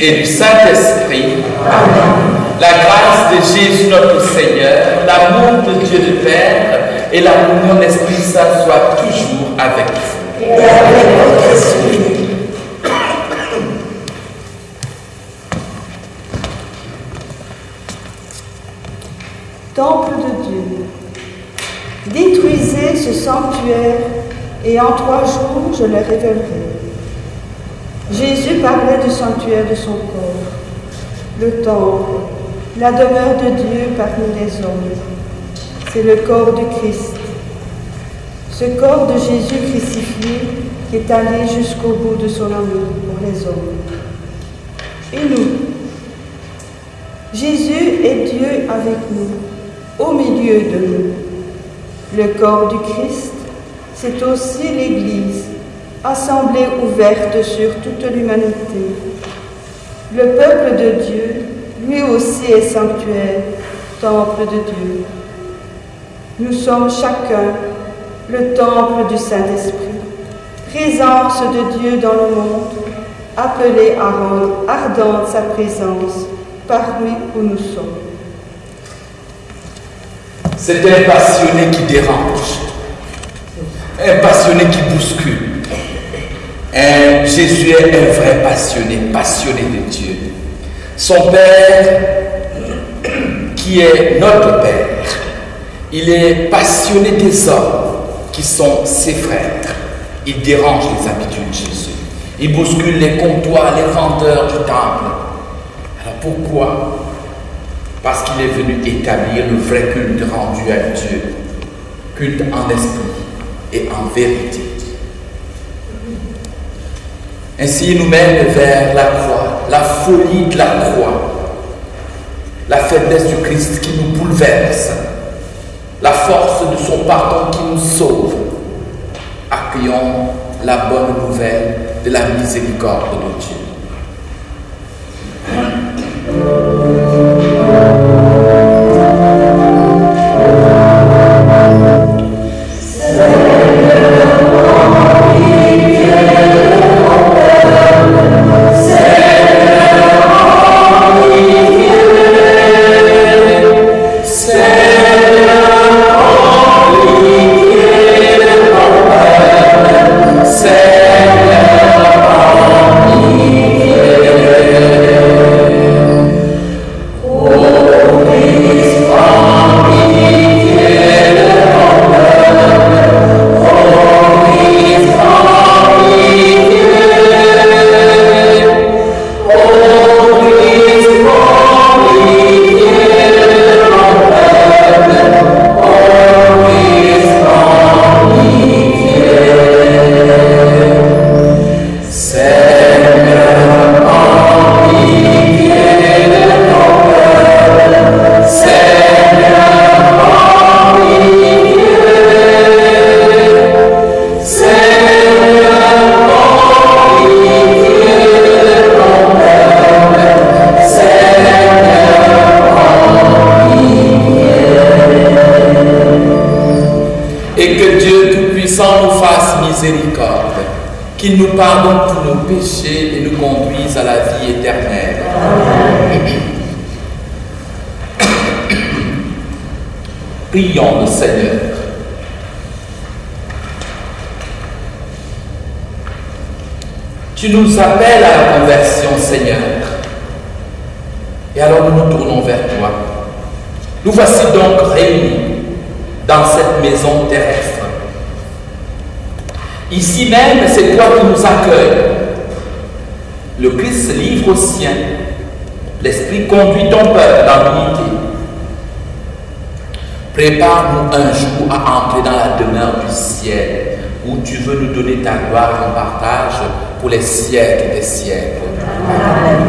et du Saint-Esprit. La grâce de Jésus notre Seigneur, l'amour de Dieu le Père et la communion de l'Esprit Saint soient toujours avec vous. Et avec votre esprit. Temple de Dieu, détruisez ce sanctuaire et en 3 jours je le révélerai. Jésus parlait du sanctuaire de son corps, le temple, la demeure de Dieu parmi les hommes. C'est le corps du Christ, ce corps de Jésus crucifié qui est allé jusqu'au bout de son amour pour les hommes. Et nous, Jésus est Dieu avec nous, au milieu de nous. Le corps du Christ, c'est aussi l'Église, assemblée ouverte sur toute l'humanité. Le peuple de Dieu, lui aussi est sanctuaire, temple de Dieu. Nous sommes chacun le temple du Saint-Esprit, présence de Dieu dans le monde, appelé à rendre ardente sa présence parmi où nous sommes. C'est un passionné qui dérange, un passionné qui bouscule. Jésus est un vrai passionné de Dieu. Son Père, qui est notre Père, il est passionné des hommes qui sont ses frères. Il dérange les habitudes de Jésus. Il bouscule les comptoirs, les vendeurs du temple. Alors pourquoi? Parce qu'il est venu établir le vrai culte rendu à Dieu. Culte en esprit et en vérité. Ainsi, il nous mène vers la croix, la folie de la croix, la faiblesse du Christ qui nous bouleverse, la force de son pardon qui nous sauve. Accueillons la bonne nouvelle de la miséricorde de Dieu. Seigneur, qu'il nous pardonne tous nos péchés et nous conduise à la vie éternelle. Prions le Seigneur. Tu nous appelles à la conversion, Seigneur. Et alors nous nous tournons vers toi. Nous voici donc réunis dans cette maison terrestre. Ici même, c'est toi qui nous accueilles. Le Christ se livre aux siens. L'Esprit conduit ton peuple dans l'unité. Prépare-nous un jour à entrer dans la demeure du ciel, où tu veux nous donner ta gloire en partage pour les siècles des siècles. Amen.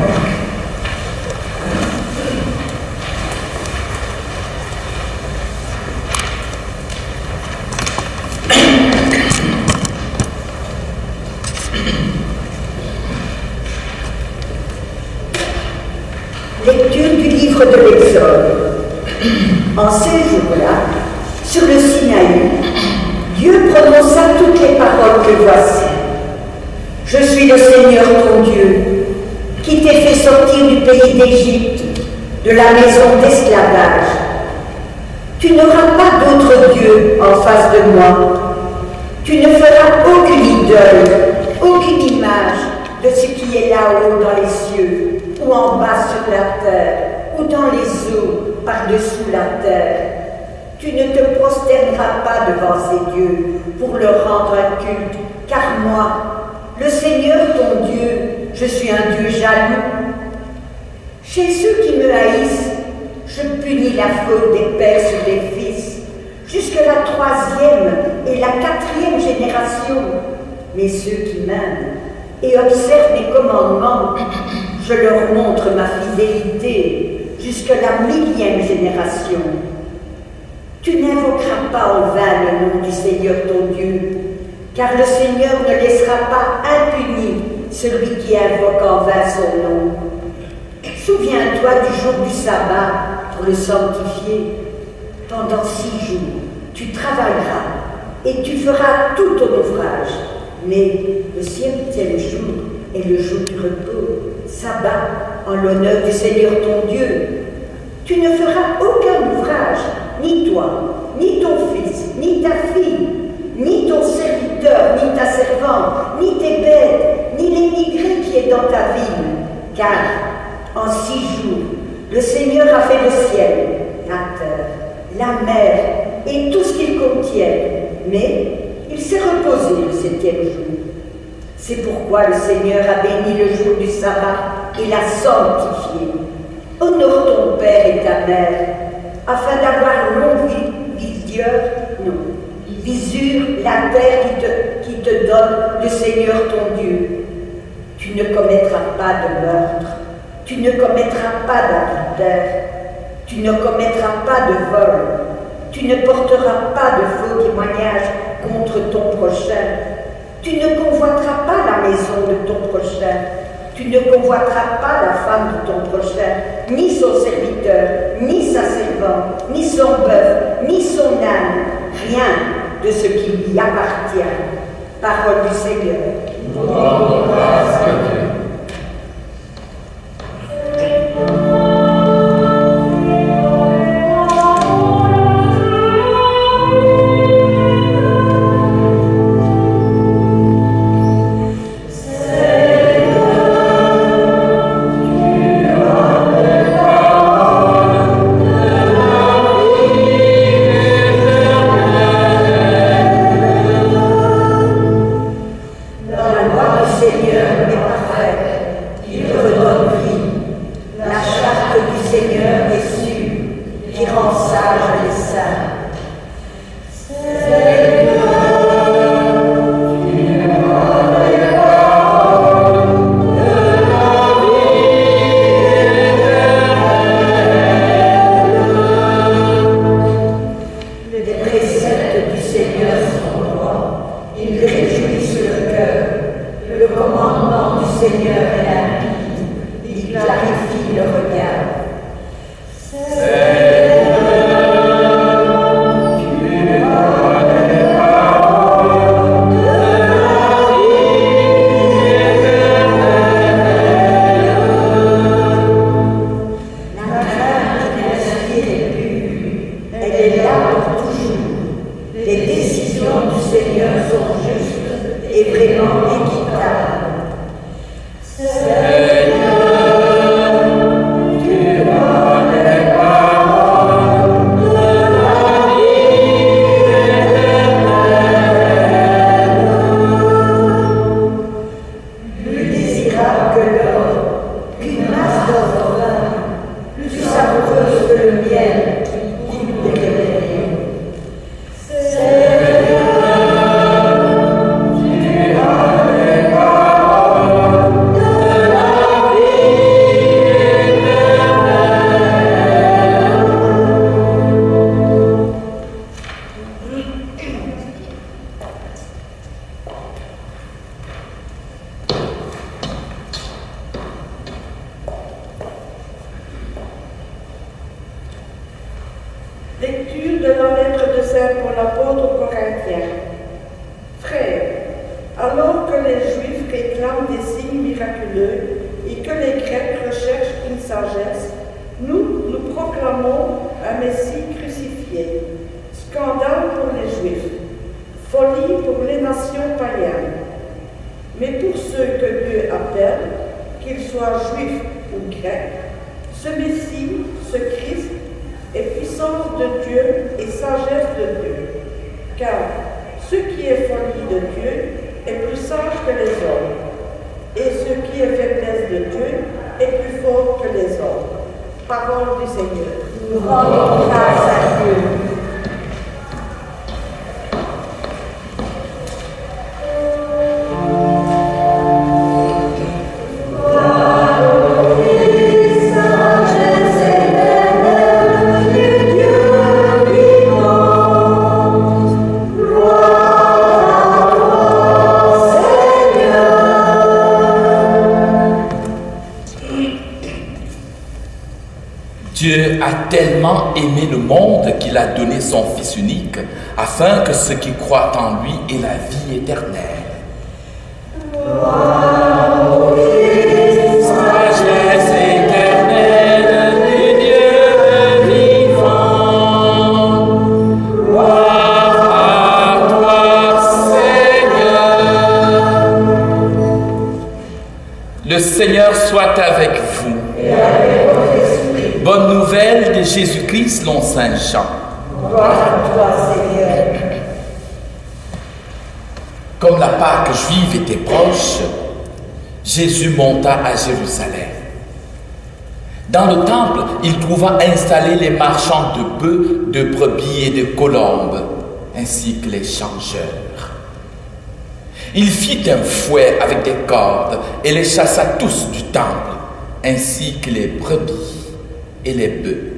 Lecture du livre de l'Exode. En ces jours-là, sur le Sinaï, Dieu prononça toutes les paroles que voici. Je suis le Seigneur ton Dieu, qui t'ai fait sortir du pays d'Égypte, de la maison d'esclavage. Tu n'auras pas d'autre Dieu en face de moi. Tu ne feras aucune idole, aucune image de ce qui est là-haut dans les cieux, ou en bas sur la terre, ou dans les eaux par-dessous la terre. Tu ne te prosterneras pas devant ces dieux pour leur rendre un culte, car moi, le Seigneur ton Dieu, je suis un Dieu jaloux. Chez ceux qui me haïssent, je punis la faute des pères sur les fils, jusqu'à la 3e et la 4e génération. Mais ceux qui m'aiment et observent mes commandements, je leur montre ma fidélité jusqu'à la 1000e génération. Tu n'invoqueras pas en vain le nom du Seigneur ton Dieu, car le Seigneur ne laissera pas impuni celui qui invoque en vain son nom. Souviens-toi du jour du sabbat pour le sanctifier. Pendant 6 jours, tu travailleras et tu feras tout ton ouvrage. Mais le 7e jour est le jour du repos, sabbat en l'honneur du Seigneur ton Dieu. Tu ne feras aucun ouvrage, ni toi, ni ton fils, ni ta fille, ni ton serviteur, ni ta servante, ni tes bêtes, ni l'émigré qui est dans ta ville. Car en 6 jours, le Seigneur a fait le ciel, la terre, la mer et tout ce qu'ils contiennent. Mais il s'est reposé le 7e jour. C'est pourquoi le Seigneur a béni le jour du sabbat et l'a sanctifié. Honore ton père et ta mère, afin d'avoir longue visure la terre qui te donne le Seigneur ton Dieu. Tu ne commettras pas de meurtre, tu ne commettras pas d'adultère, tu ne commettras pas de vol, tu ne porteras pas de faux témoignages contre ton prochain, tu ne convoiteras pas la maison de ton prochain, tu ne convoiteras pas la femme de ton prochain, ni son serviteur, ni sa servante, ni son bœuf, ni son âne, rien de ce qui lui appartient. Parole du Seigneur. Grâce à Dieu. Clarifie le regard. Seigneur, clément, équitable. Lecture de la lettre de Saint Paul apôtre aux Corinthiens. Frères, alors que les Juifs réclament des signes miraculeux et que les Grecs recherchent une sagesse, nous proclamons un Messie crucifié, scandale pour les Juifs, folie pour les nations païennes. Mais pour ceux que Dieu appelle, qu'ils soient juifs ou grecs, ce Messie, ce Christ, est puissance de Dieu et sagesse de Dieu. Car ce qui est folie de Dieu est plus sage que les hommes, et ce qui est faiblesse de Dieu est plus fort que les hommes. Parole du Seigneur. Nous rendons grâce à Dieu. Dieu a tellement aimé le monde qu'il a donné son Fils unique, afin que ceux qui croient en lui aient la vie éternelle. Sagesse éternelle du Dieu vivant, gloire à toi, Seigneur. Le Seigneur soit avec vous. Bonne nouvelle de Jésus-Christ, selon Saint Jean. Gloire à toi, Seigneur. Comme la Pâque juive était proche, Jésus monta à Jérusalem. Dans le temple, il trouva installés les marchands de bœufs, de brebis et de colombes, ainsi que les changeurs. Il fit un fouet avec des cordes et les chassa tous du temple, ainsi que les brebis et les bœufs.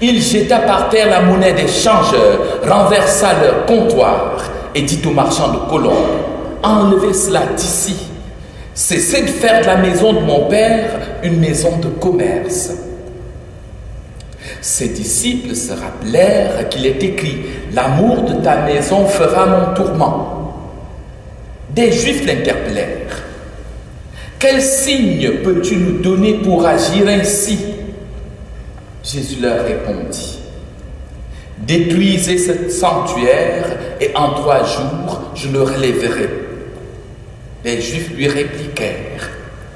Il jeta par terre la monnaie des changeurs, renversa leur comptoir et dit aux marchands de colombes, « Enlevez cela d'ici. Cessez de faire de la maison de mon père une maison de commerce. » Ses disciples se rappelèrent qu'il est écrit, « L'amour de ta maison fera mon tourment. » Des Juifs l'interpellèrent. « Quel signe peux-tu nous donner pour agir ainsi ?» Jésus leur répondit, « Détruisez ce sanctuaire et en 3 jours je le relèverai. » Les Juifs lui répliquèrent,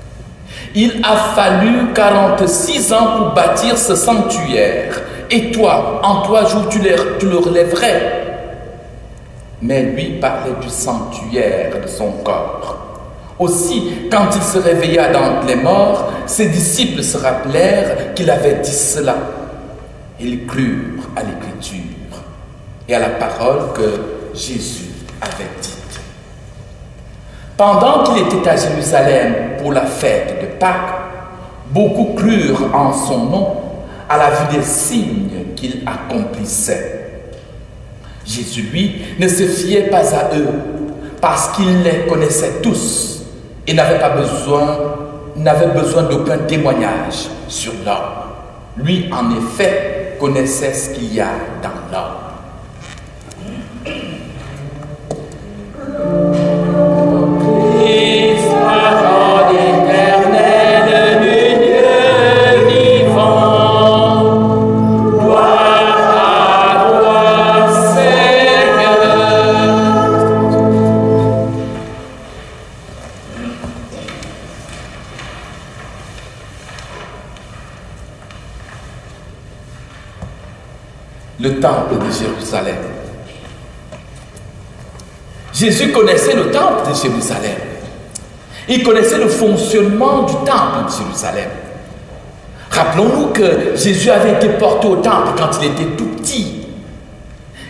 « Il a fallu 46 ans pour bâtir ce sanctuaire, et toi, en 3 jours tu le relèverais. » Mais lui parlait du sanctuaire de son corps. Aussi, quand il se réveilla d'entre les morts, ses disciples se rappelèrent qu'il avait dit cela. Ils crurent à l'Écriture et à la parole que Jésus avait dite. Pendant qu'il était à Jérusalem pour la fête de Pâques, beaucoup crurent en son nom à la vue des signes qu'il accomplissait. Jésus, lui, ne se fiait pas à eux parce qu'il les connaissait tous. Il n'avait besoin d'aucun témoignage sur l'homme. Lui, en effet, connaissait ce qu'il y a dans l'homme. le temple de Jérusalem. Jésus connaissait le temple de Jérusalem. Il connaissait le fonctionnement du temple de Jérusalem. Rappelons-nous que Jésus avait été porté au temple quand il était tout petit.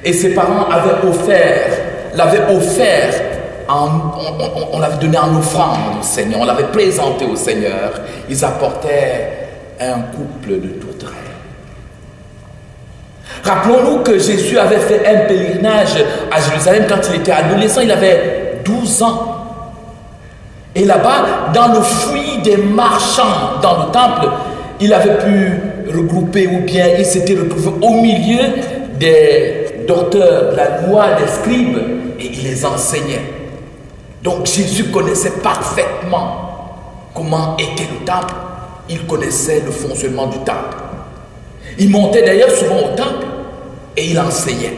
Et ses parents l'avaient offert, on l'avait donné en offrande au Seigneur, on l'avait présenté au Seigneur. Ils apportaient un couple de tourterelles. Rappelons-nous que Jésus avait fait un pèlerinage à Jérusalem quand il était adolescent, il avait 12 ans. Et là-bas, dans le fruit des marchands dans le temple, il avait pu regrouper ou bien il s'était retrouvé au milieu des docteurs de la loi, des scribes, et il les enseignait. Donc Jésus connaissait parfaitement comment était le temple. Il connaissait le fonctionnement du temple. Il montait d'ailleurs souvent au temple et il enseignait.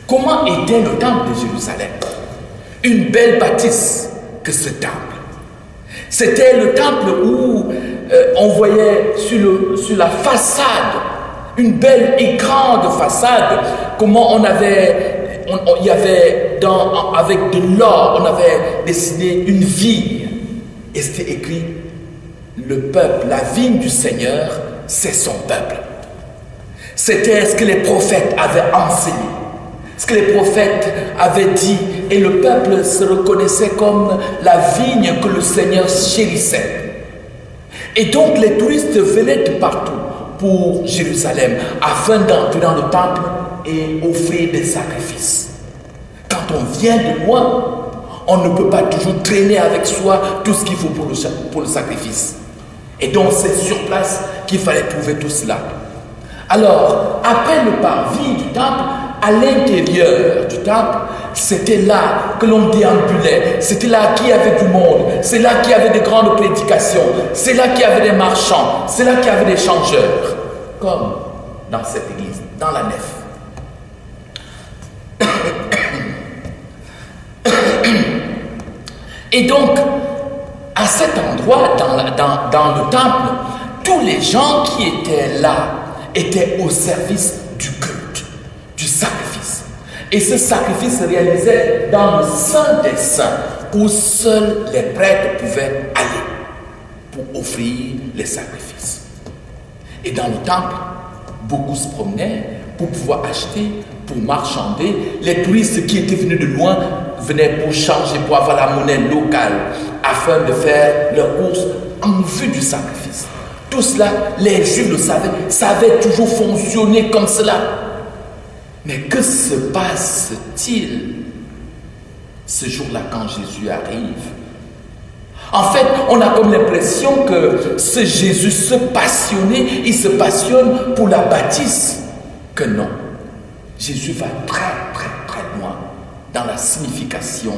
Comment était le temple de Jérusalem? Une belle bâtisse que ce temple. C'était le temple où on voyait sur la façade, une belle et grande façade, comment il y avait avec de l'or, on avait dessiné une vigne. Et c'était écrit, le peuple, la vigne du Seigneur, c'est son peuple. C'était ce que les prophètes avaient enseigné, ce que les prophètes avaient dit, et le peuple se reconnaissait comme la vigne que le Seigneur chérissait. Et donc les touristes venaient de partout pour Jérusalem afin d'entrer dans le temple et offrir des sacrifices. Quand on vient de loin, on ne peut pas toujours traîner avec soi tout ce qu'il faut pour le sacrifice. Et donc c'est sur place qu'il fallait trouver tout cela. Alors, après le parvis du temple, à l'intérieur du temple, c'était là que l'on déambulait, c'était là qu'il y avait du monde, c'est là qu'il y avait des grandes prédications, c'est là qu'il y avait des marchands, c'est là qu'il y avait des changeurs, comme dans cette église, dans la nef. Et donc, à cet endroit, dans le temple, tous les gens qui étaient là étaient au service du culte, du sacrifice. Et ce sacrifice se réalisait dans le Saint des Saints, où seuls les prêtres pouvaient aller pour offrir les sacrifices. Et dans le temple, beaucoup se promenaient pour pouvoir acheter, pour marchander. Les touristes qui étaient venus de loin venaient pour changer, pour avoir la monnaie locale, afin de faire leurs courses en vue du sacrifice. Tout cela, les Juifs le savaient, ça avait toujours fonctionné comme cela. Mais que se passe-t-il ce jour-là quand Jésus arrive? En fait, on a comme l'impression que ce Jésus se passionnait, il se passionne pour la bâtisse. Que non. Jésus va très loin dans la signification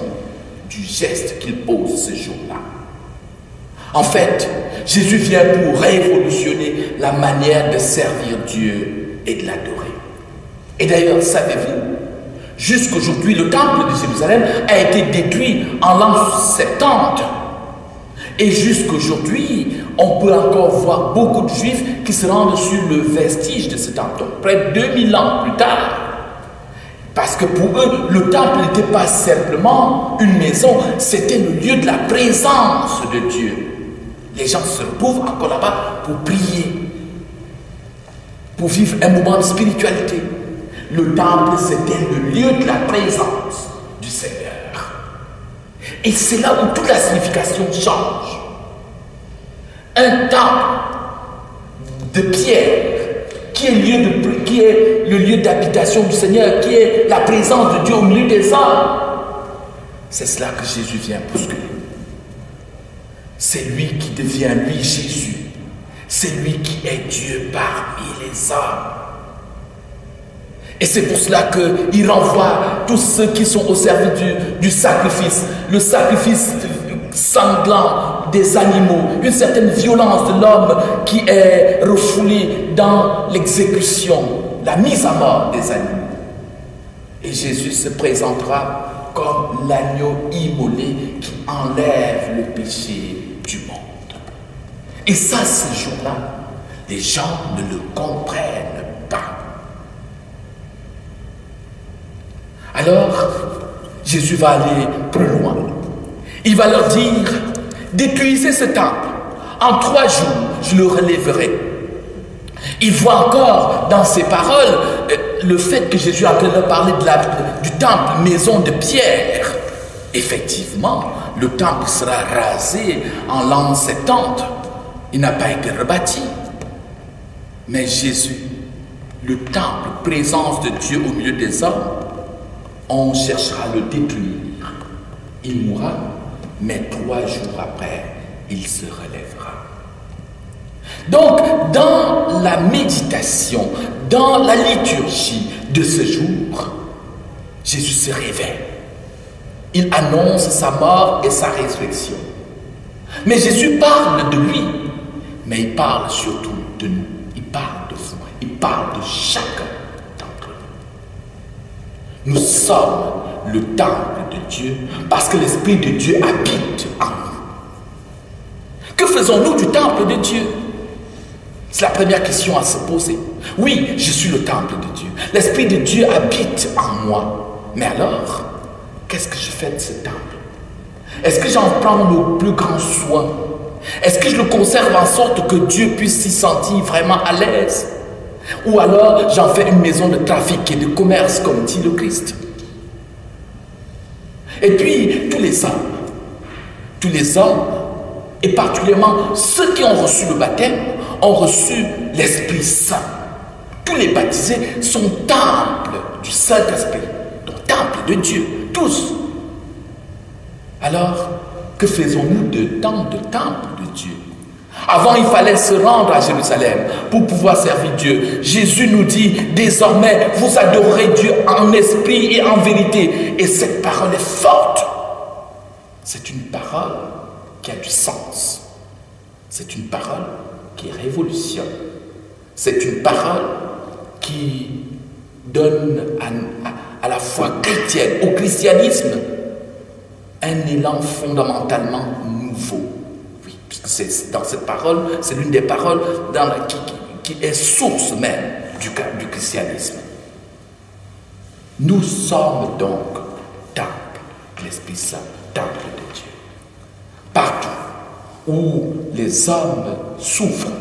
du geste qu'il pose ce jour-là. En fait, Jésus vient pour révolutionner la manière de servir Dieu et de l'adorer. Et d'ailleurs, savez-vous, jusqu'aujourd'hui, le temple de Jérusalem a été détruit en l'an 70. Et jusqu'aujourd'hui, on peut encore voir beaucoup de Juifs qui se rendent sur le vestige de ce temple, donc près de 2000 ans plus tard. Parce que pour eux, le temple n'était pas simplement une maison, c'était le lieu de la présence de Dieu. Les gens se retrouvent encore là-bas pour prier, pour vivre un moment de spiritualité. Le temple, c'était le lieu de la présence du Seigneur. Et c'est là où toute la signification change. Un temple de pierre, qui est le lieu d'habitation du Seigneur, qui est la présence de Dieu au milieu des hommes. C'est cela que Jésus vient bousculer. C'est lui qui devient, lui, Jésus. C'est lui qui est Dieu parmi les hommes. Et c'est pour cela qu'il renvoie tous ceux qui sont au service du sacrifice. Le sacrifice sanglant des animaux, une certaine violence de l'homme qui est refoulée dans l'exécution, la mise à mort des animaux. Et Jésus se présentera comme l'agneau immolé qui enlève le péché du monde. Et ça, ce jour-là, les gens ne le comprennent pas. Alors, Jésus va aller plus loin. Il va leur dire, détruisez ce temple. En 3 jours, je le relèverai. Il voit encore dans ses paroles le fait que Jésus a en train de parler du temple, maison de pierre. Effectivement, le temple sera rasé en l'an 70. Il n'a pas été rebâti. Mais Jésus, le temple, présence de Dieu au milieu des hommes, on cherchera à le détruire. Il mourra, mais 3 jours après, il se relèvera. Donc, dans la méditation, dans la liturgie de ce jour, Jésus se révèle. Il annonce sa mort et sa résurrection. Mais Jésus parle de lui, mais il parle surtout de nous. Il parle de vous. Il parle de chacun d'entre nous. Nous sommes le temple de Dieu parce que l'Esprit de Dieu habite en nous. Que faisons-nous du temple de Dieu? C'est la première question à se poser. Oui, je suis le temple de Dieu. L'Esprit de Dieu habite en moi. Mais alors, qu'est-ce que je fais de ce temple? Est-ce que j'en prends le plus grand soin? Est-ce que je le conserve en sorte que Dieu puisse s'y sentir vraiment à l'aise? Ou alors j'en fais une maison de trafic et de commerce, comme dit le Christ? Et puis, tous les hommes, et particulièrement ceux qui ont reçu le baptême, ont reçu l'Esprit Saint. Tous les baptisés sont temples du Saint-Esprit, donc temples de Dieu, tous. Alors, que faisons-nous de tant de temples de Dieu? Avant, il fallait se rendre à Jérusalem pour pouvoir servir Dieu. Jésus nous dit, désormais, vous adorerez Dieu en esprit et en vérité. Et cette parole est forte. C'est une parole qui a du sens. C'est une parole qui révolutionne. C'est une parole qui donne à la foi chrétienne, au christianisme, un élan fondamentalement nouveau. Oui, puisque c'est dans cette parole, c'est l'une des paroles qui est source même du christianisme. Nous sommes donc temple de l'Esprit Saint, temple de Dieu. Partout où les hommes souffrent,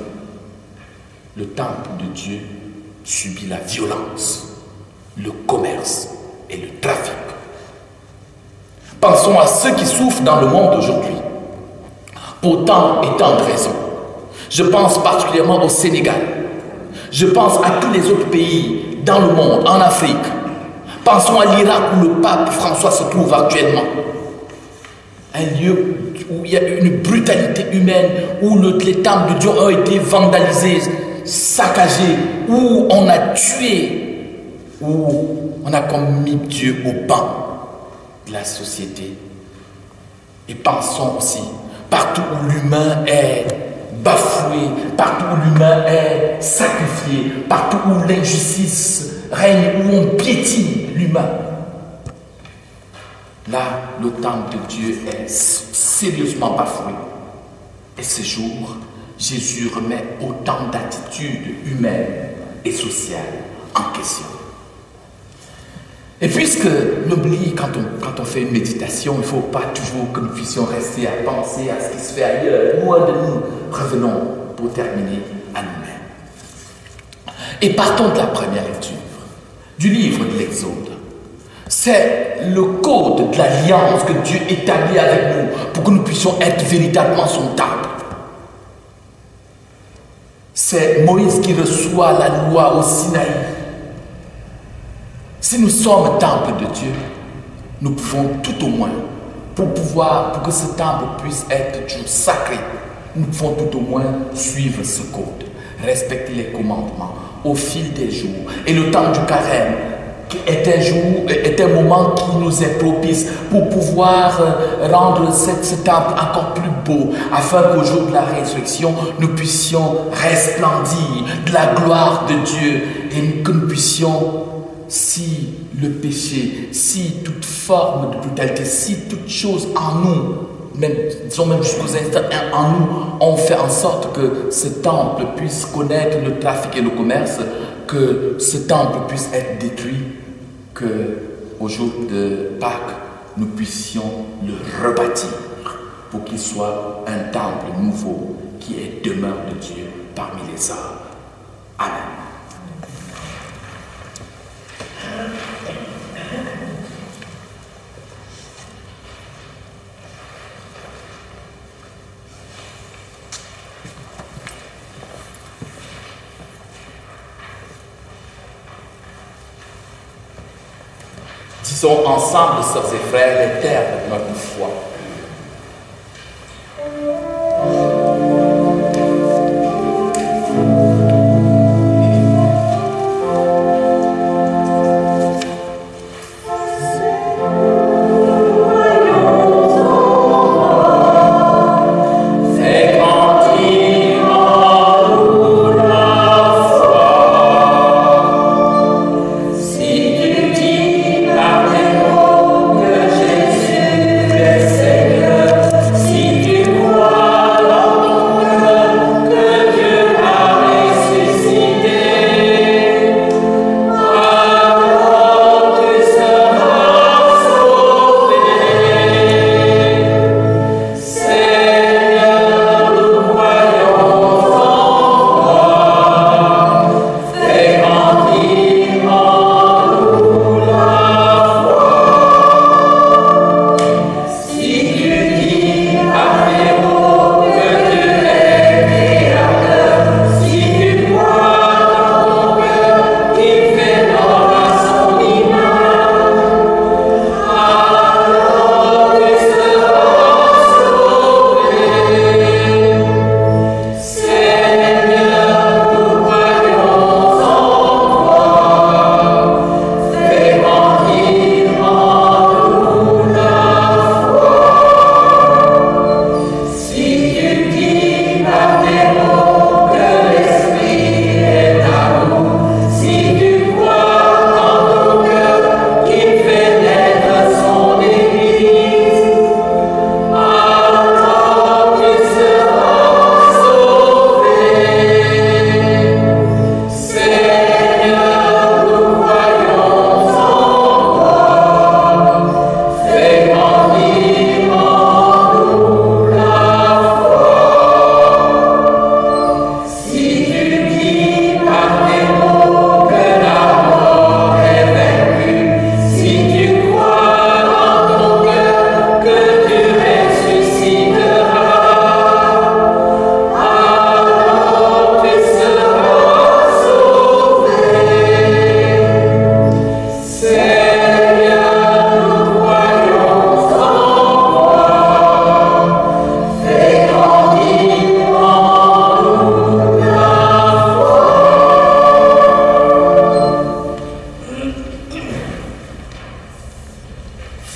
le temple de Dieu subit la violence, le commerce et le trafic. Pensons à ceux qui souffrent dans le monde aujourd'hui, pour tant et tant de raisons. Je pense particulièrement au Sénégal. Je pense à tous les autres pays dans le monde, en Afrique. Pensons à l'Irak où le pape François se trouve actuellement. Un lieu où il y a une brutalité humaine, où les temples de Dieu ont été vandalisés, saccagés, où on a tué, où on a commis Dieu au banc de la société. Et pensons aussi, partout où l'humain est bafoué, partout où l'humain est sacrifié, partout où l'injustice règne, où on piétine l'humain. Là, le temple de Dieu est sérieusement bafoué. Et ce jour, Jésus remet autant d'attitudes humaines et sociales en question. Et puisque, n'oublie, quand on fait une méditation, il ne faut pas toujours que nous puissions rester à penser à ce qui se fait ailleurs. Loin de nous, revenons pour terminer à nous-mêmes. Et partons de la première lecture, du livre de l'Exode. C'est le code de l'alliance que Dieu établit avec nous pour que nous puissions être véritablement son temple. C'est Moïse qui reçoit la loi au Sinaï. Si nous sommes temple de Dieu, nous pouvons tout au moins, pour que ce temple puisse être toujours sacré, nous pouvons tout au moins suivre ce code, respecter les commandements au fil des jours. Et le temps du carême est un moment qui nous est propice pour pouvoir rendre ce temple encore plus beau, afin qu'au jour de la résurrection, nous puissions resplendir de la gloire de Dieu et que nous puissions, si le péché, si toute forme de brutalité, si toute chose en nous, même, disons même jusqu'aux instants en nous, on fait en sorte que ce temple puisse connaître le trafic et le commerce, que ce temple puisse être détruit, que qu'au jour de Pâques, nous puissions le rebâtir pour qu'il soit un temple nouveau qui est demeure de Dieu parmi les hommes. Amen. Disons ensemble, sœurs et frères, les termes de notre foi.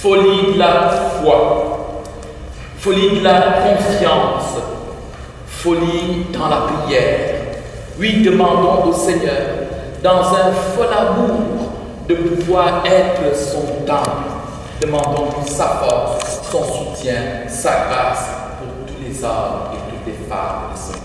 Folie de la foi, folie de la confiance, folie dans la prière. Oui, demandons au Seigneur, dans un fol amour, de pouvoir être son temple. Demandons-lui sa force, son soutien, sa grâce pour tous les hommes et toutes les femmes de ce monde.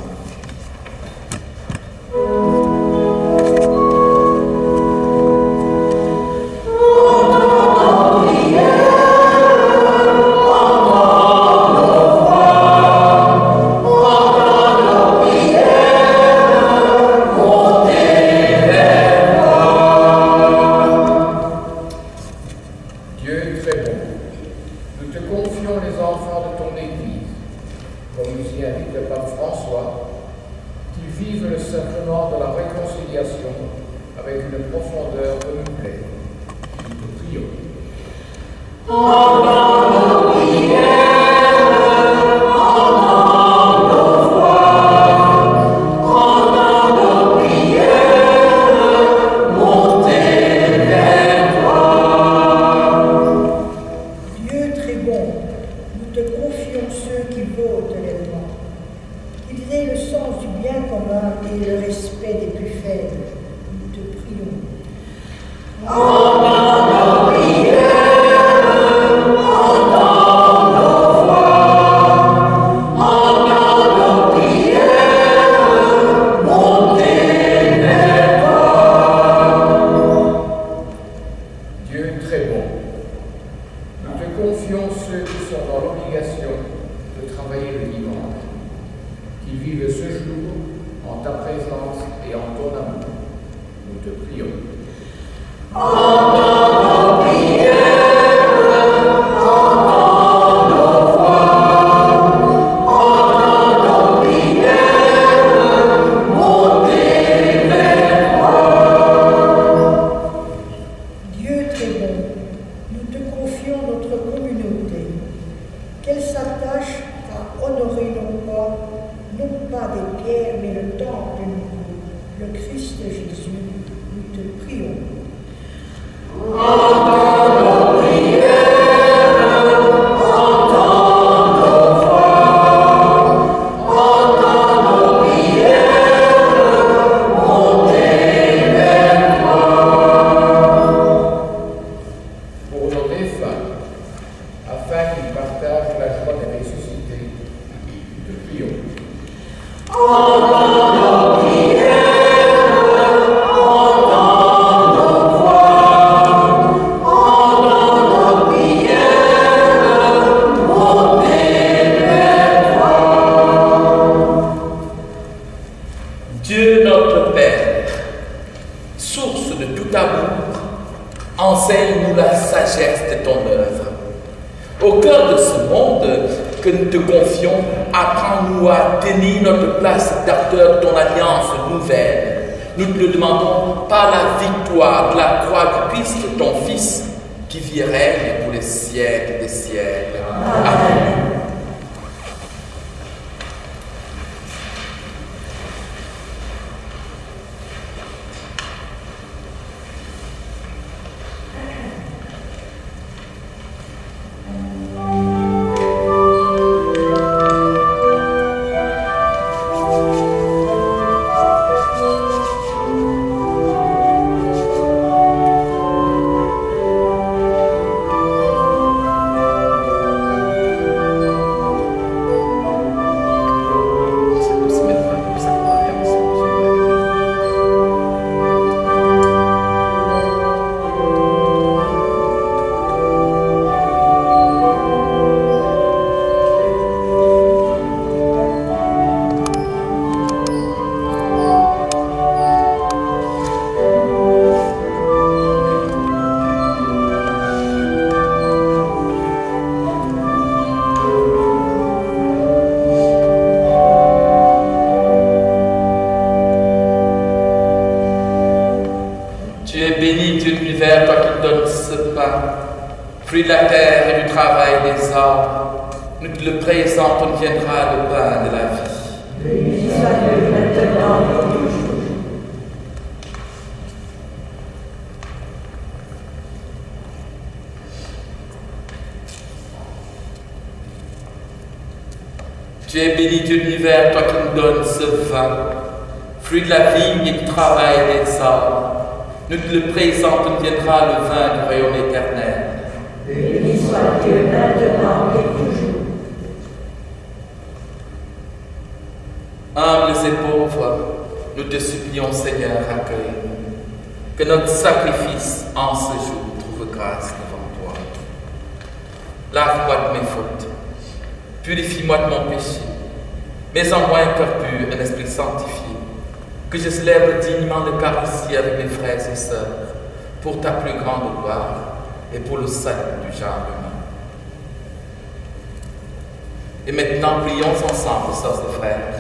Très bon. te prions. Dieu notre Père, source de tout amour, enseigne-nous la sagesse de ton œuvre. Au cœur de ce monde que nous te confions, apprends-nous à tenir notre place d'acteur de ton alliance nouvelle. Nous te le demandons par la victoire de la croix du Christ, ton Fils, qui vit et règne pour les siècles des siècles. Amen. Fruit de la terre et du travail des hommes, nous te le présentons, viendra le pain de la vie. Béni soit Dieu maintenant et toujours. Tu es béni Dieu de l'univers, toi qui nous donnes ce vin, fruit de la vigne et du travail des hommes. Nous te le présentons, viendra le vin du royaume éternel. Béni soit Dieu maintenant et toujours. Humbles et pauvres, nous te supplions, Seigneur, accueille-nous. Que notre sacrifice en ce jour trouve grâce devant toi. Lave-moi de mes fautes, purifie-moi de mon péché, mets en moi un cœur pur, un esprit sanctifié, que je célèbre dignement l'Eucharistie avec mes frères et sœurs, pour ta plus grande gloire et pour le salut du genre humain. Et maintenant, prions ensemble, sœurs et frères.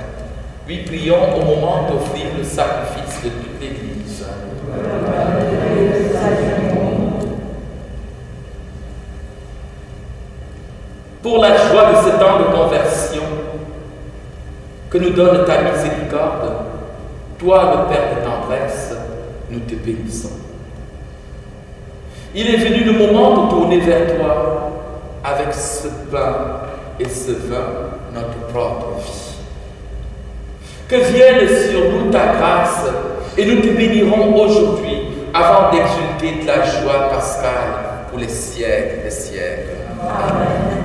Oui, prions au moment d'offrir le sacrifice de toute l'Église. Pour la joie de ce temps de conversion que nous donne ta miséricorde, toi, le Père de tendresse, nous te bénissons. Il est venu le moment de tourner vers toi avec ce pain et ce vin, notre propre vie. Que vienne sur nous ta grâce et nous te bénirons aujourd'hui avant d'exulter de la joie pascale pour les siècles des siècles. Amen.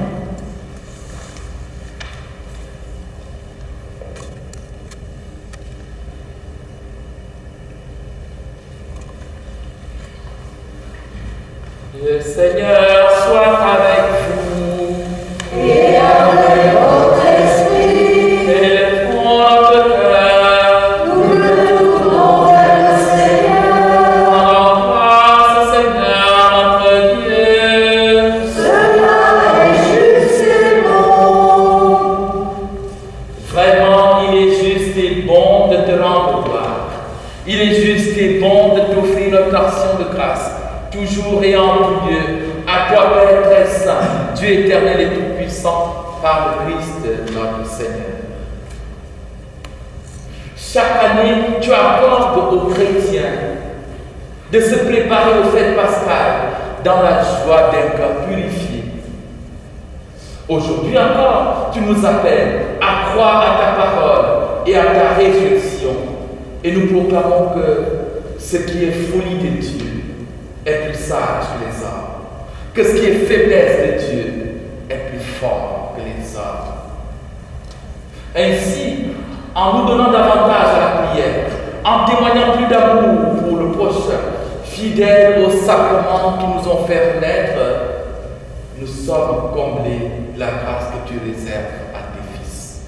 Le Seigneur soit avec vous. Et avec votre esprit. Élèvons notre cœur. Nous le tournons vers le Seigneur. es juste et bon de t'offrir notre action de grâce, toujours et en tout lieu, à toi Père très saint, Dieu éternel et tout-puissant, par le Christ notre Seigneur. Chaque année, tu accordes aux chrétiens de se préparer aux fêtes pascales dans la joie d'un cœur purifié. Aujourd'hui encore, tu nous appelles à croire à ta parole et à ta résurrection. Et nous proclamons que ce qui est folie de Dieu est plus sage que les hommes, que ce qui est faiblesse de Dieu est plus fort que les hommes. Ainsi, en nous donnant davantage à la prière, en témoignant plus d'amour pour le prochain, fidèles aux sacrements qui nous ont fait naître, nous sommes comblés de la grâce que tu réserves à tes fils.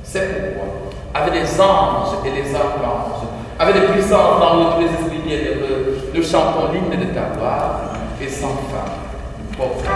C'est pourquoi, avec les anges et les archanges, avec les puissances dans tous les esprits bienheureux, nous chantons l'hymne de ta gloire et sans fin, nous portons.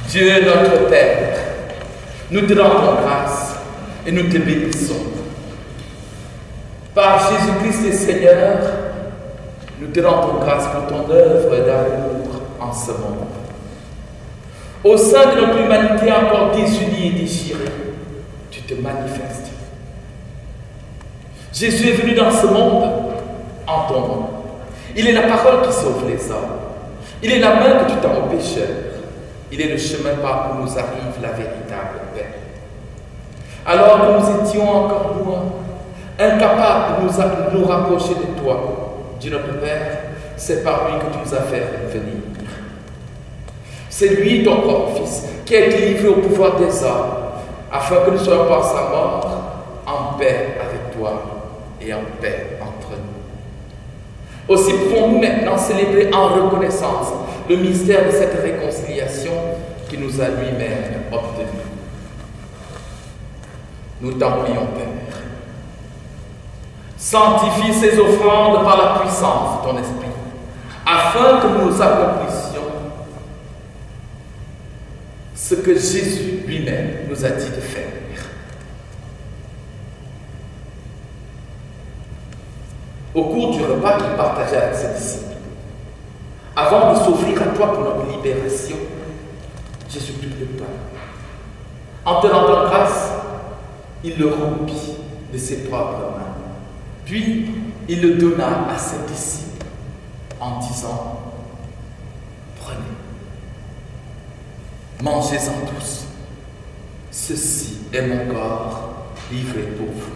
Dieu notre Père, nous te rendons grâce et nous te bénissons. Par Jésus-Christ et Seigneur, nous te rendons grâce pour ton œuvre d'amour en ce monde. Au sein de notre humanité encore désunie et déchirée, tu te manifestes. Jésus est venu dans ce monde en ton nom. Il est la parole qui sauve les hommes. Il est la main que tu tends aux pécheurs. Il est le chemin par où nous arrive la véritable paix. Alors que nous étions encore loin, incapables de nous rapprocher de toi, Dieu notre Père, c'est par lui que tu nous as fait venir. C'est lui, ton propre Fils, qui a été livré au pouvoir des hommes, afin que nous soyons par sa mort en paix avec toi et en paix entre nous. Aussi pouvons-nous maintenant célébrer en reconnaissance le mystère de cette réconciliation qui nous a lui-même obtenu. Nous t'en prions, Père. Sanctifie ces offrandes par la puissance de ton esprit, afin que nous accomplissions ce que Jésus lui-même nous a dit de faire. Au cours du repas qu'il partageait avec ses disciples, avant de s'offrir à toi pour notre libération, Jésus prit le pain. En te rendant grâce, il le rompit de ses propres mains. Puis, il le donna à ses disciples en disant, prenez, mangez-en tous. Ceci est mon corps livré pour vous.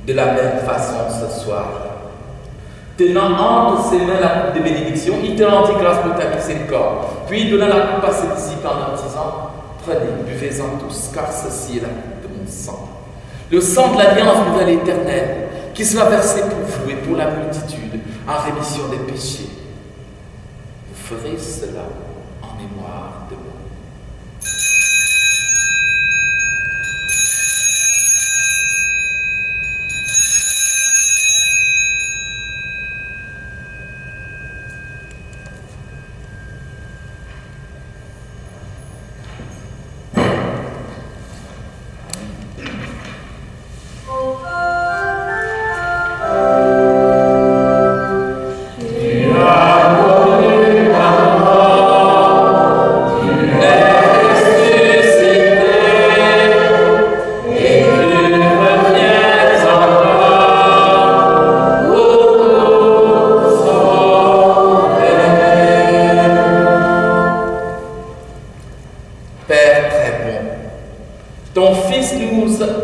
De la même façon, ce soir, Tenant entre ses mains la coupe de bénédiction, il te rendit grâce pour ta miséricorde. Puis il donna la coupe à ses disciples en leur disant, prenez, buvez-en tous, car ceci est la coupe de mon sang. Le sang de l'alliance nouvelle et éternelle, qui sera versé pour vous et pour la multitude, en rémission des péchés. Vous ferez cela en mémoire de moi.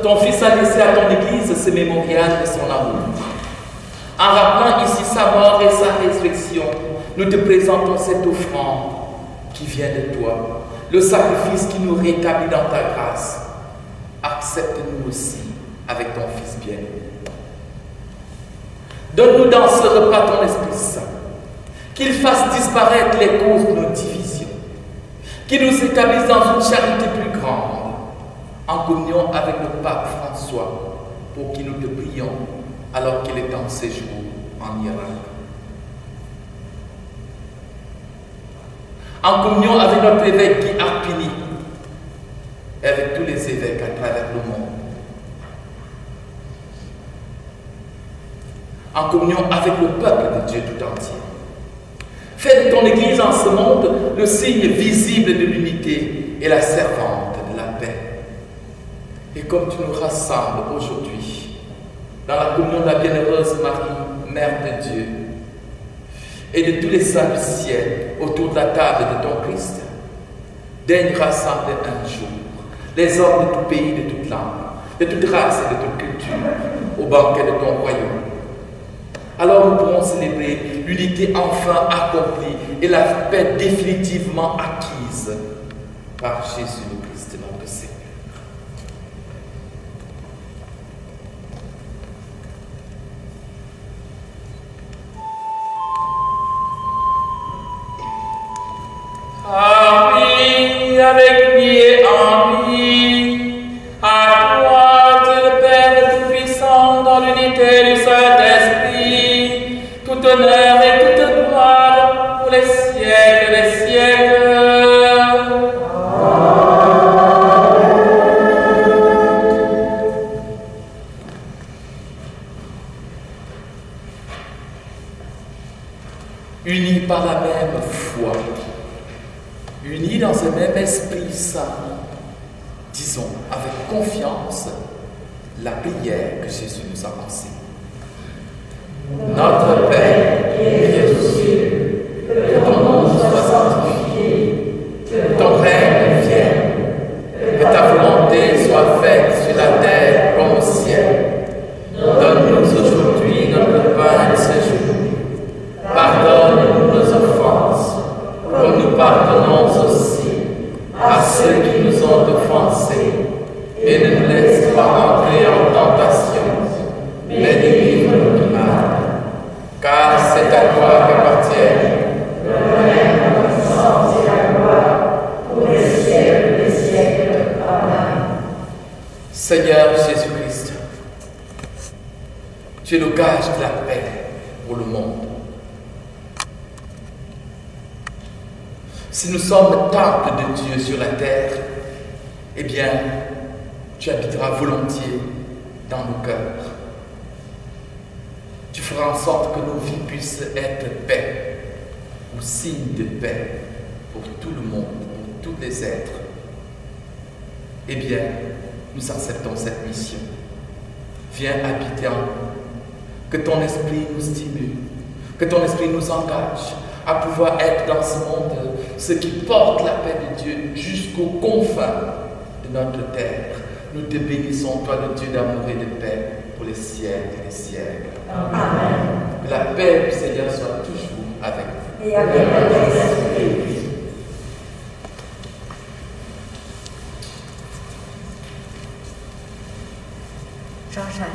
Ton Fils a laissé à ton Église ce mémorial de son amour. En rappelant ici sa mort et sa résurrection, nous te présentons cette offrande qui vient de toi, le sacrifice qui nous rétablit dans ta grâce. Accepte-nous aussi avec ton Fils bien-aimé. Donne-nous dans ce repas ton Esprit Saint, qu'il fasse disparaître les causes de nos divisions, qu'il nous établisse dans une charité plus grande, en communion avec le pape François, pour qui nous te prions alors qu'il est en séjour en Irak. En communion avec notre évêque Guy Arpini et avec tous les évêques à travers le monde. En communion avec le peuple de Dieu tout entier. Fais de ton Église en ce monde le signe visible de l'unité et la servante de la paix. Et comme tu nous rassembles aujourd'hui dans la communion de la bienheureuse Marie, Mère de Dieu, et de tous les saints du ciel autour de la table de ton Christ, daigne rassembler un jour les hommes de tout pays, de toute langue, de toute race et de toute culture au banquet de ton royaume. Alors nous pourrons célébrer l'unité enfin accomplie et la paix définitivement acquise par Jésus le Christ notre Seigneur. Amis, avec lui et en lui, à toi, Dieu le Père Tout-Puissant, dans l'unité du Saint-Esprit, tout honneur et toute gloire pour les siècles des siècles. Unis par la même foi, unis dans un même Esprit Saint, disons avec confiance la prière que Jésus nous a enseignée. Notre Père qui es aux cieux, que ton nom soit sanctifié, que ton règne vienne, que ta volonté soit faite sur la terre comme au ciel. Donne-nous aujourd'hui notre pain de ce jour. Pardonne-nous nos offenses, comme nous pardonnons aussi à ceux qui nous ont offensés, et ne nous laisse pas entrer en tentation, mais délivre-nous du mal. Car c'est à toi qu'appartiennent le règne, la puissance et la gloire pour les siècles des siècles. Amen. Seigneur Jésus-Christ, tu es le gage de la paix pour le monde. Si nous sommes le temple de Dieu sur la terre, eh bien, tu habiteras volontiers dans nos cœurs. Tu feras en sorte que nos vies puissent être paix, ou signe de paix pour tout le monde, pour tous les êtres. Eh bien, nous acceptons cette mission. Viens habiter en nous, que ton esprit nous stimule, que ton esprit nous engage à pouvoir être dans ce monde ceux qui portent la paix de Dieu jusqu'aux confins de notre terre. Nous te bénissons, toi le Dieu d'amour et de paix, pour les siècles des siècles. Amen. Que la paix du Seigneur soit toujours avec vous. Et avec votre esprit. Jean-Jacques.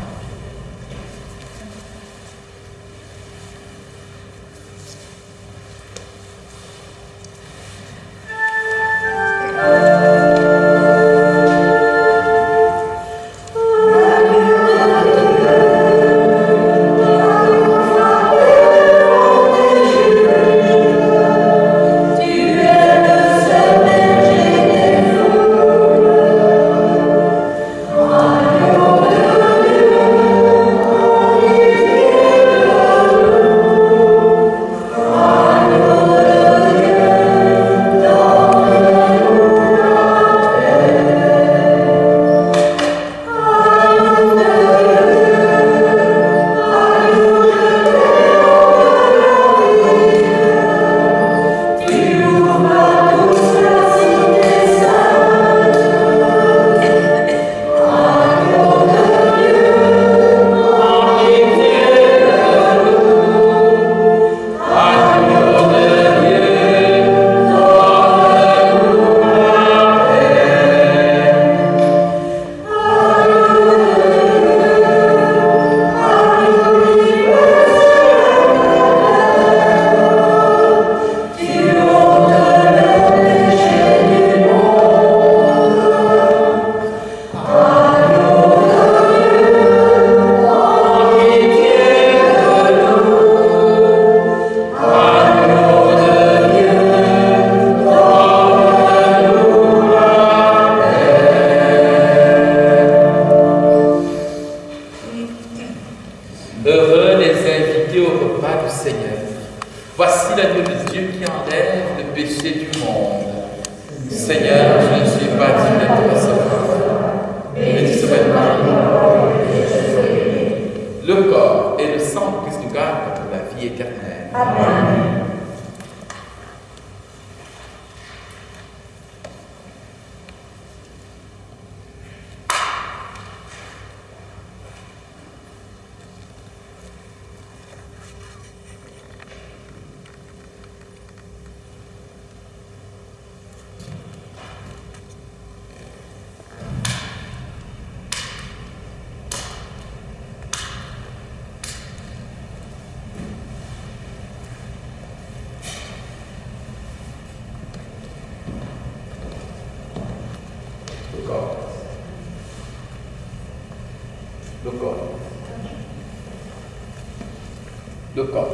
Heureux les invités au repas du Seigneur. Voici l'agneau de Dieu qui enlève le péché du monde. Seigneur, je ne suis pas digne de te recevoir, mais tu serais le corps et le sang de Christ nous gardent pour la vie éternelle. Amen. Le corps. Le corps.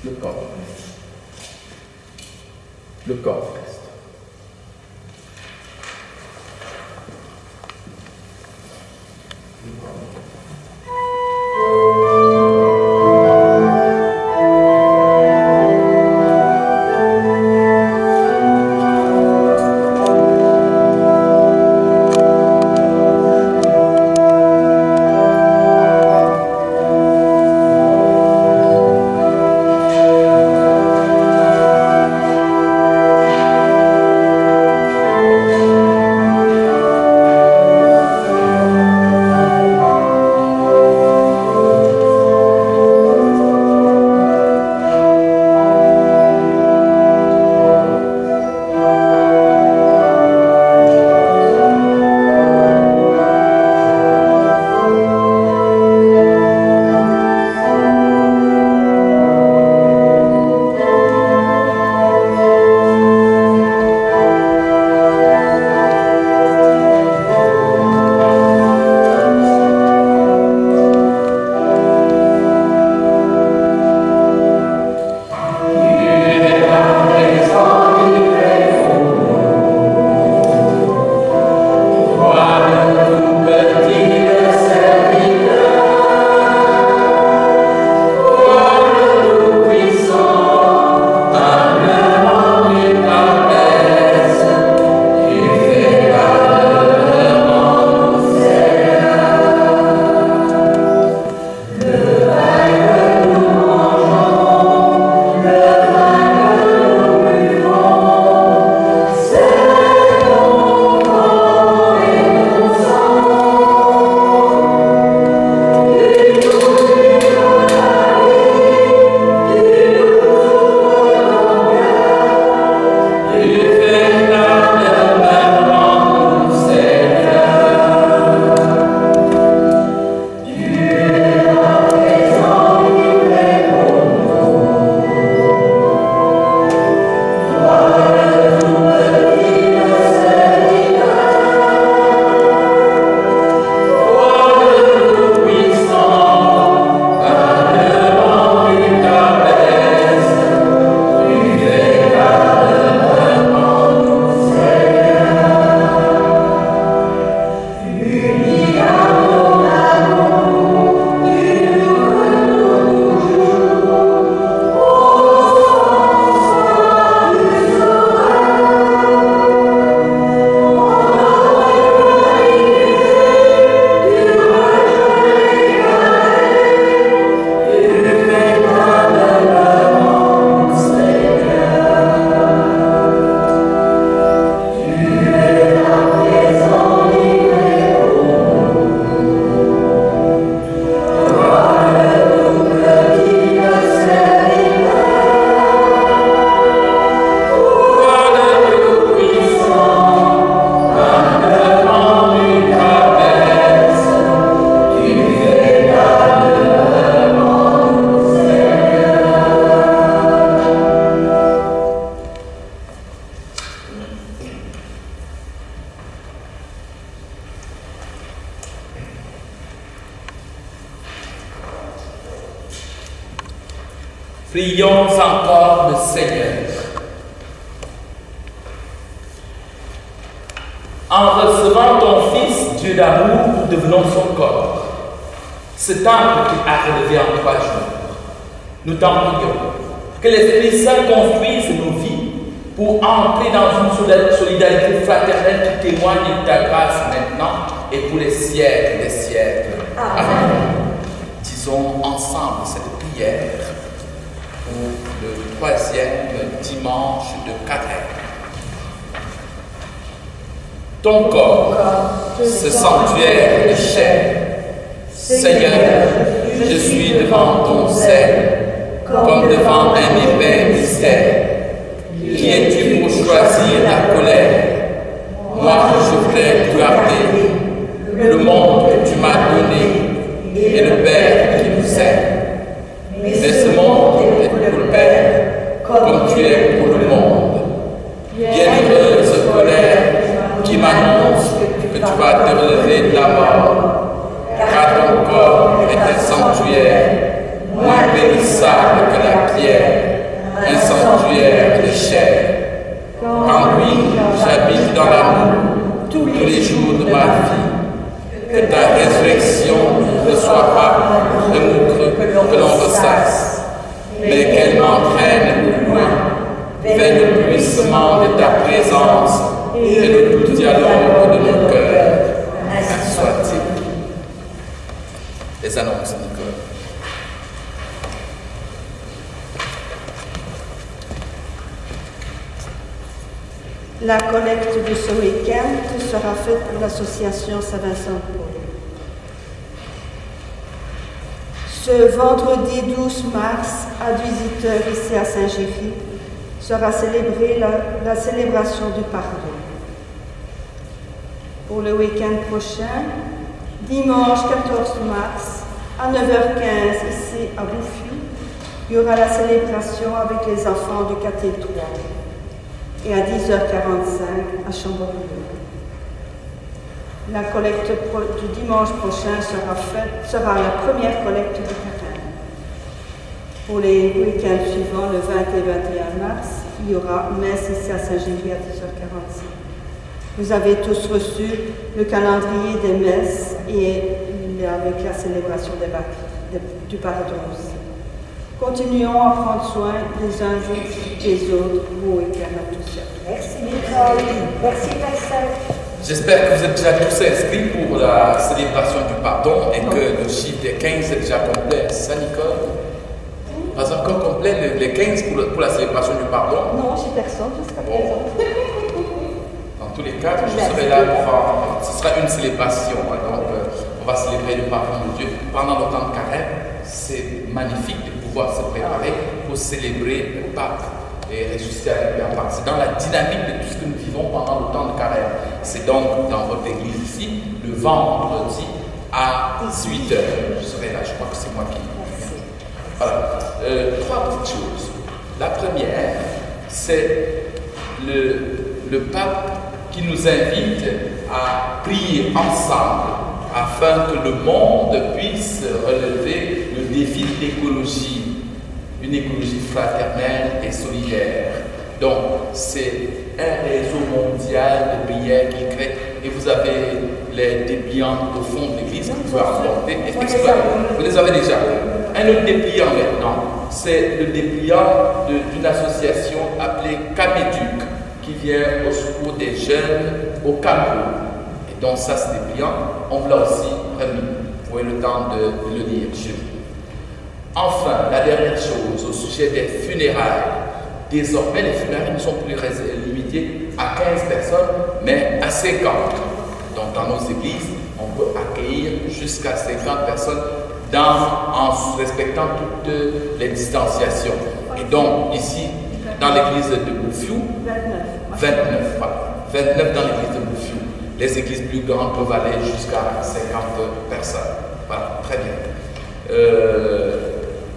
Le corps. Le corps. Amen. Prions encore le Seigneur. En recevant ton Fils, Dieu d'amour, nous devenons son corps. Ce temple qu'il a relevé en 3 jours. Nous t'en prions. Que l'Esprit Saint construise nos vies pour entrer dans une solidarité fraternelle qui témoigne de ta grâce maintenant et pour les siècles des siècles. Amen. Disons ensemble cette prière pour le 3e dimanche de Carême. Ton corps, ce sanctuaire de chair, Seigneur, je suis devant ton sel, comme devant un épais mystère. Qui es-tu pour choisir la colère? Moi, je voudrais te garder, le monde que tu m'as donné et le Père qui nous aime. Mais ce monde est pour le Père, comme tu es pour le monde. Bienheureuse colère qui m'annonce que tu vas te relever de la mort, car ton corps est un sanctuaire, moins périssable que la pierre, un sanctuaire de chair. En lui, j'habite dans l'amour tous les jours de ma vie. Que ta résurrection ne soit pas un mot creux que l'on ressasse, mais qu'elle m'entraîne plus loin, vers le puissement de ta présence et le tout dialogue de nos cœurs. Ainsi soit-il. Les annonces, Nicole. La collecte de ce week-end sera faite pour l'association Saint-Vincent-de-Paul. Ce vendredi 12 mars à 18h ici à Saint-Géry sera célébrée la célébration du pardon. Pour le week-end prochain, dimanche 14 mars à 9h15 ici à Bouffi, il y aura la célébration avec les enfants de Caté 3. Et à 10h45 à Chambord-Loup. La collecte du dimanche prochain sera la première collecte de Carême. Pour les week-ends suivants, le 20 et 21 mars, il y aura messe ici à Saint-Géry à 10h45. Vous avez tous reçu le calendrier des messes et avec la célébration du pardon aussi. Continuons à prendre soin les uns des autres. Bon week-end à tous. Merci Nicole. Merci Pascal. J'espère que vous êtes déjà tous inscrits pour la célébration du pardon et que le chiffre des 15 est déjà complet. C'est ça, Nicole? Pas encore complet, les 15 pour la célébration du pardon? Non, je suis personne jusqu'à présent. Dans tous les cas, je serai là pour ce sera une célébration. Donc, on va célébrer le pardon de Dieu pendant le temps de Carême. C'est magnifique de pouvoir se préparer pour célébrer le pape et ressusciter avec lui en part. C'est dans la dynamique de tout ce que nous vivons pendant le temps de Carême. C'est donc dans votre église ici, le vendredi à 18h. Je serai là, je crois que c'est moi qui. Voilà. 3 petites choses. La première, c'est le pape qui nous invite à prier ensemble afin que le monde puisse relever le défi de l'écologie, une écologie fraternelle et solidaire. Donc, c'est un réseau mondial de prières qui crée, et vous avez les dépliants au fond de l'église que vous pouvez emporter. Vous les avez déjà. Un autre dépliant maintenant, c'est le dépliant d'une association appelée Caméduc, qui vient au secours des jeunes au Cameroun. Et donc ça, c'est dépliant. On vous l'a aussi remis. Vous avez le temps de le lire chez vous. Enfin, la dernière chose, au sujet des funérailles. Désormais, les funérailles ne sont plus limitées à 15 personnes, mais à 50. Donc, dans nos églises, on peut accueillir jusqu'à 50 personnes en respectant toutes les distanciations. Et donc, ici, dans l'église de Bouffiou, 29, voilà. 29 dans l'église de Bouffiou. Les églises plus grandes peuvent aller jusqu'à 50 personnes. Voilà, très bien.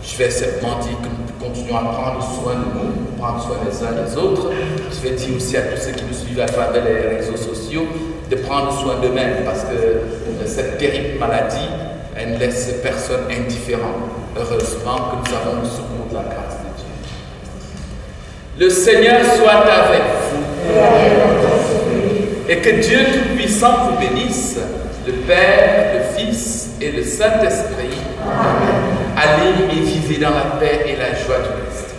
Je vais simplement dire que nous continuons à prendre soin de nous, prendre soin les uns des autres. Je vais dire aussi à tous ceux qui nous suivent à travers les réseaux sociaux de prendre soin d'eux-mêmes parce que cette terrible maladie, elle ne laisse personne indifférent. Heureusement que nous avons le secours de la grâce de Le Seigneur soit avec vous. Et que Dieu Tout-Puissant vous bénisse, le Père, le Fils et le Saint-Esprit. Allez et vivez dans la paix et la joie du Christ.